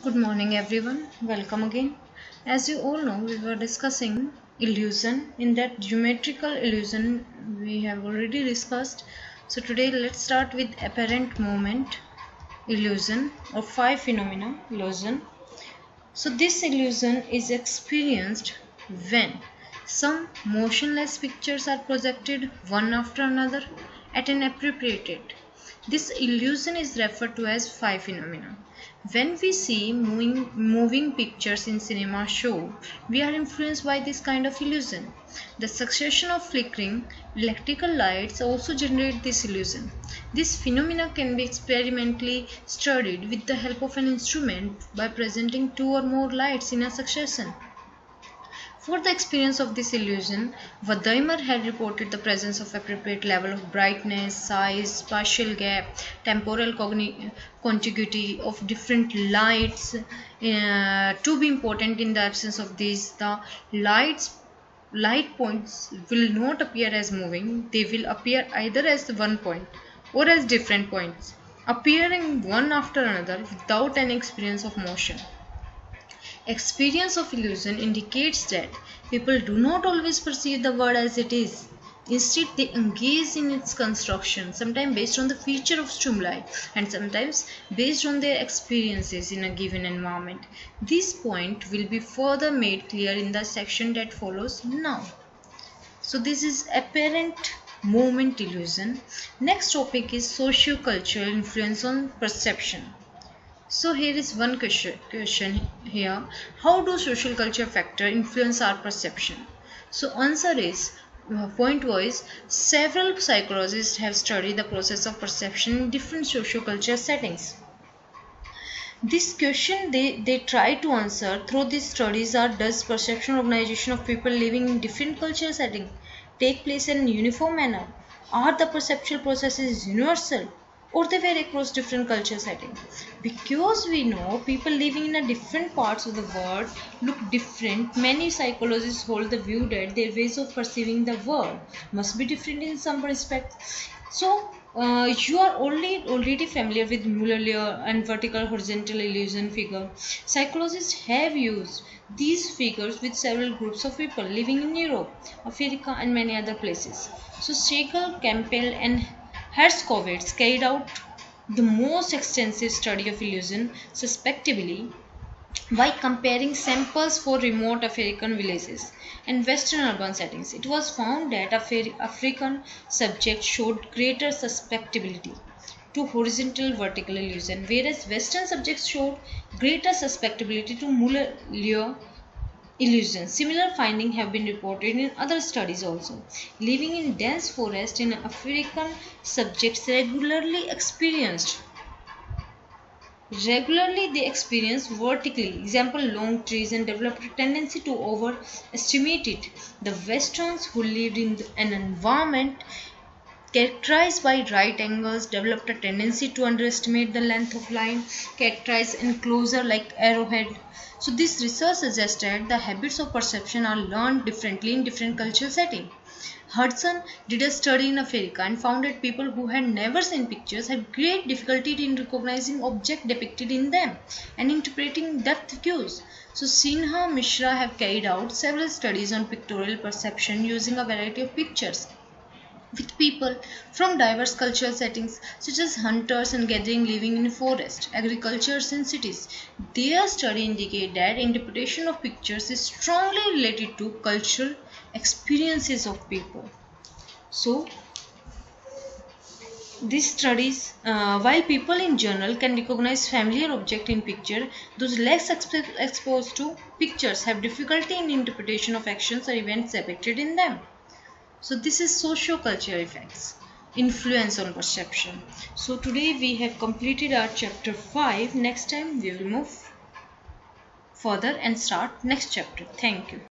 Good morning, everyone. Welcome again. As you all know, we were discussing illusion. In that geometrical illusion, we have already discussed. So, today let's start with apparent moment illusion or five phenomena illusion. So, this illusion is experienced when some motionless pictures are projected one after another at an appropriate rate. This illusion is referred to as five phenomena. When we see moving pictures in cinema show, we are influenced by this kind of illusion. The succession of flickering electrical lights also generate this illusion. This phenomena can be experimentally studied with the help of an instrument by presenting two or more lights in a succession. For the experience of this illusion, Vadaimer had reported the presence of appropriate level of brightness, size, spatial gap, temporal contiguity of different lights. To be important in the absence of these, the light points will not appear as moving, they will appear either as one point or as different points, appearing one after another without any experience of motion. Experience of illusion indicates that people do not always perceive the world as it is. Instead, they engage in its construction, sometimes based on the feature of stimuli and sometimes based on their experiences in a given environment. This point will be further made clear in the section that follows now. So, this is apparent moment illusion. Next topic is socio-cultural influence on perception. So here is one question here. How do social culture factor influence our perception? So answer is point wise, several psychologists have studied the process of perception in different socio-culture settings. This question they try to answer through these studies are: does perception organization of people living in different culture settings take place in a uniform manner? Are the perceptual processes universal or they vary across different culture settings? Because we know people living in a different parts of the world look different, many psychologists hold the view that their ways of perceiving the world must be different in some respects. So you are already familiar with Muller and vertical horizontal illusion figure. Psychologists have used these figures with several groups of people living in Europe, Africa, and many other places. So Schlegel, Campbell, and Herskovitz carried out the most extensive study of illusion suspectively by comparing samples for remote African villages and Western urban settings. It was found that African subjects showed greater susceptibility to horizontal vertical illusion, whereas Western subjects showed greater susceptibility to Muller illusion. Similar findings have been reported in other studies also. Living in dense forest in African subjects regularly they experience vertically, example long trees, and developed a tendency to overestimate it. The Westerns who lived in an environment characterized by right angles developed a tendency to underestimate the length of line characterized enclosure like arrowhead. So this research suggested the habits of perception are learned differently in different cultural settings. Hudson did a study in Africa and found that people who had never seen pictures had great difficulty in recognizing objects depicted in them and interpreting depth cues. So Sinha Mishra have carried out several studies on pictorial perception using a variety of pictures with people from diverse cultural settings such as hunters and gathering living in forest, agricultures and cities. Their study indicate that interpretation of pictures is strongly related to cultural experiences of people. So these studies, while people in general can recognize familiar object in picture, those less exposed to pictures have difficulty in interpretation of actions or events depicted in them. So this is socio-cultural effects, influence on perception. So today we have completed our chapter 5. Next time we will move further and start next chapter. Thank you.